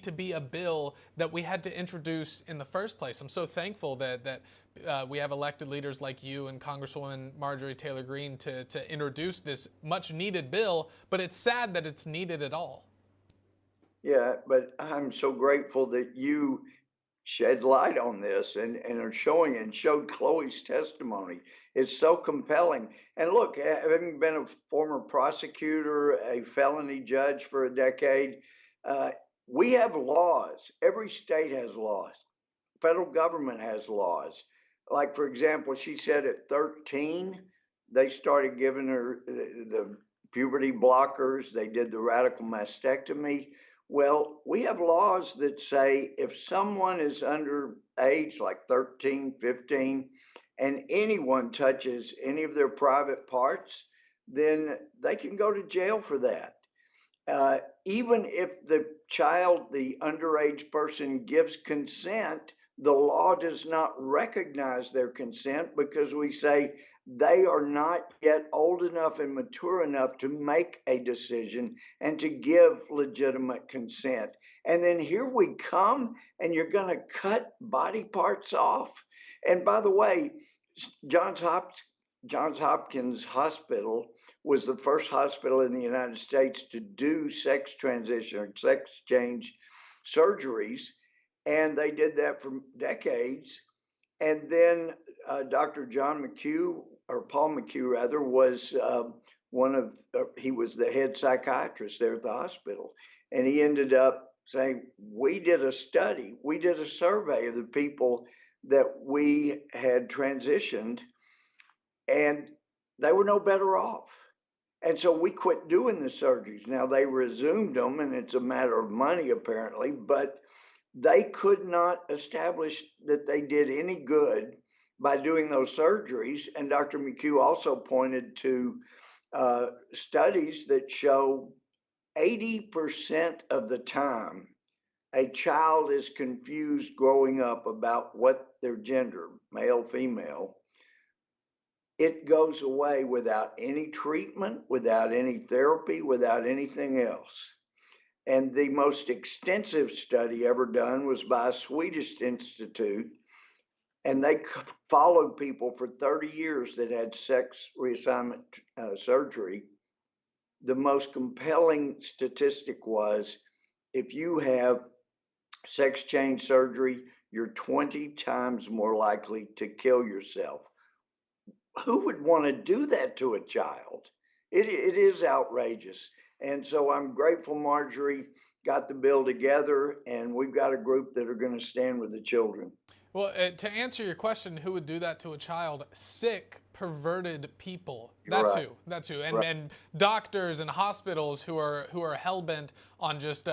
to be a bill that we had to introduce in the first place. I'm so thankful that we have elected leaders like you and Congresswoman Marjorie Taylor Greene to introduce this much needed bill, but it's sad that it's needed at all. Yeah, but I'm so grateful that you shed light on this and are showing and showed Chloe's testimony. It's so compelling. And look, having been a former prosecutor, a felony judge for a decade, uh, we have laws. Every state has laws. Federal government has laws. Like, for example, she said at 13, they started giving her the puberty blockers, they did the radical mastectomy. Well, we have laws that say if someone is under age, like 13, 15, and anyone touches any of their private parts, then they can go to jail for that. Even if the child, the underage person, gives consent, the law does not recognize their consent because we say they are not yet old enough and mature enough to make a decision and to give legitimate consent. And then here we come, and you're going to cut body parts off. And by the way, Johns Hopkins Johns Hopkins Hospital was the first hospital in the United States to do sex transition or sex change surgeries, and they did that for decades. And then Dr. John McHugh, or Paul McHugh rather, was he was the head psychiatrist there at the hospital, and he ended up saying, "We did a study, we did a survey of the people that we had transitioned, and they were no better off." And so we quit doing the surgeries. Now they resumed them, and it's a matter of money apparently, but they could not establish that they did any good by doing those surgeries. And Dr. McHugh also pointed to studies that show 80% of the time a child is confused growing up about what their gender, male, female. It goes away without any treatment, without any therapy, without anything else. And the most extensive study ever done was by a Swedish institute, and they followed people for 30 years that had sex reassignment surgery. The most compelling statistic was if you have sex change surgery, you're 20 times more likely to kill yourself. Who would want to do that to a child? It is outrageous. And so I'm grateful Marjorie got the bill together, and we've got a group that are going to stand with the children. Well, to answer your question, who would do that to a child? Sick, perverted people. You're That's right. who. That's who. And Right. and doctors and hospitals who are hell bent on just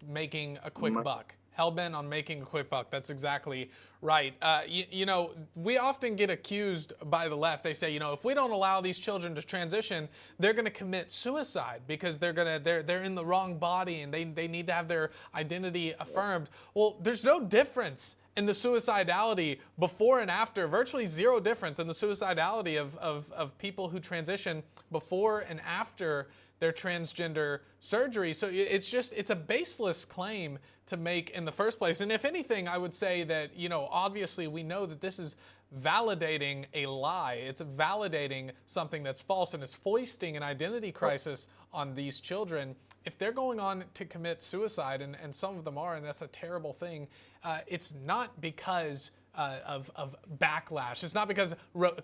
making a quick buck. Hell bent on making a quick buck. That's exactly right. You know, we often get accused by the left. They say, you know, if we don't allow these children to transition, they're going to commit suicide because they're in the wrong body and they need to have their identity affirmed. Well, there's no difference in the suicidality before and after, virtually zero difference in the suicidality of people who transition before and after their transgender surgery. So it's a baseless claim to make in the first place. And if anything, I would say that, you know, obviously we know that this is validating a lie. It's validating something that's false, and it's foisting an identity crisis on these children. If they're going on to commit suicide, and some of them are, and that's a terrible thing, it's not because of backlash. It's not because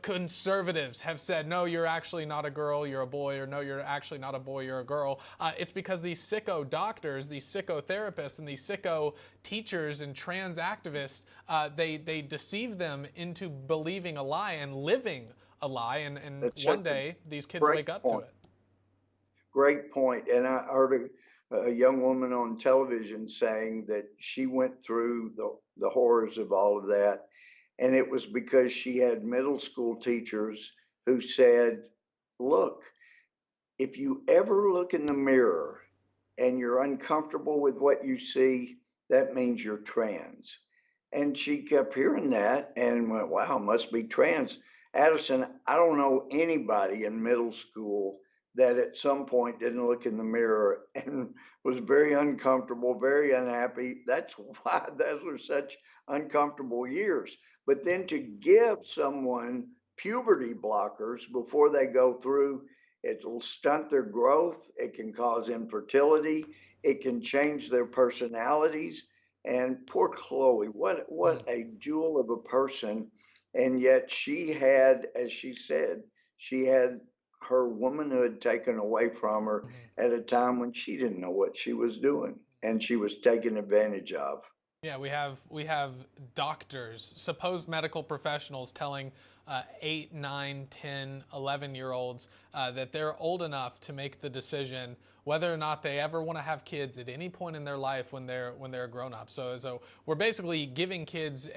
conservatives have said, no, you're actually not a girl, you're a boy, or no, you're actually not a boy, you're a girl. It's because these sicko doctors, these sicko therapists, and these sicko teachers and trans activists, they deceive them into believing a lie and living a lie, and one day these kids wake up to it. Great point. And I heard a young woman on television saying that she went through the horrors of all of that. And it was because she had middle school teachers who said, look, if you ever look in the mirror and you're uncomfortable with what you see, that means you're trans. And she kept hearing that and went, wow, must be trans. Addison, I don't know anybody in middle school that at some point didn't look in the mirror and was very uncomfortable, very unhappy. That's why those are such uncomfortable years. But then to give someone puberty blockers before they go through, it'll stunt their growth, it can cause infertility, it can change their personalities. And poor Chloe, what Mm, a jewel of a person. And yet she had, as she said, she had her womanhood taken away from her mhm. at a time when she didn't know what she was doing and she was taken advantage of. Yeah, we have doctors, supposed medical professionals telling 8, 9, 10, 11 year olds that they're old enough to make the decision whether or not they ever want to have kids at any point in their life when they're grown up. So we're basically giving kids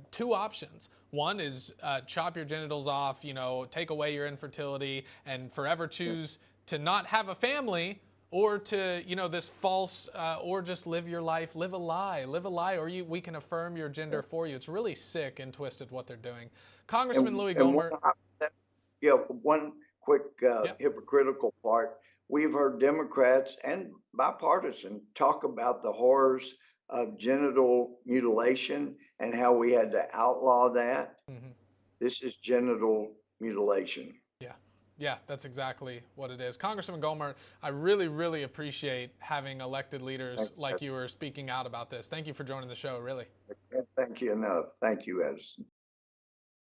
two options. One is chop your genitals off, take away your infertility, and forever choose to not have a family, or to this false, or just live your life, live a lie, or we can affirm your gender for you. It's really sick and twisted what they're doing. Congressman Louie And Gohmert. yeah, one quick Yeah. hypocritical part. We've heard Democrats and bipartisan talk about the horrors of genital mutilation and how we had to outlaw that. Hmm. This is genital mutilation. Yeah. Yeah, that's exactly what it is. Congressman Gohmert, I really, really appreciate having elected leaders Thanks, like you are speaking out about this. Thank you for joining the show, really. Can't thank you enough. Thank you, Addison.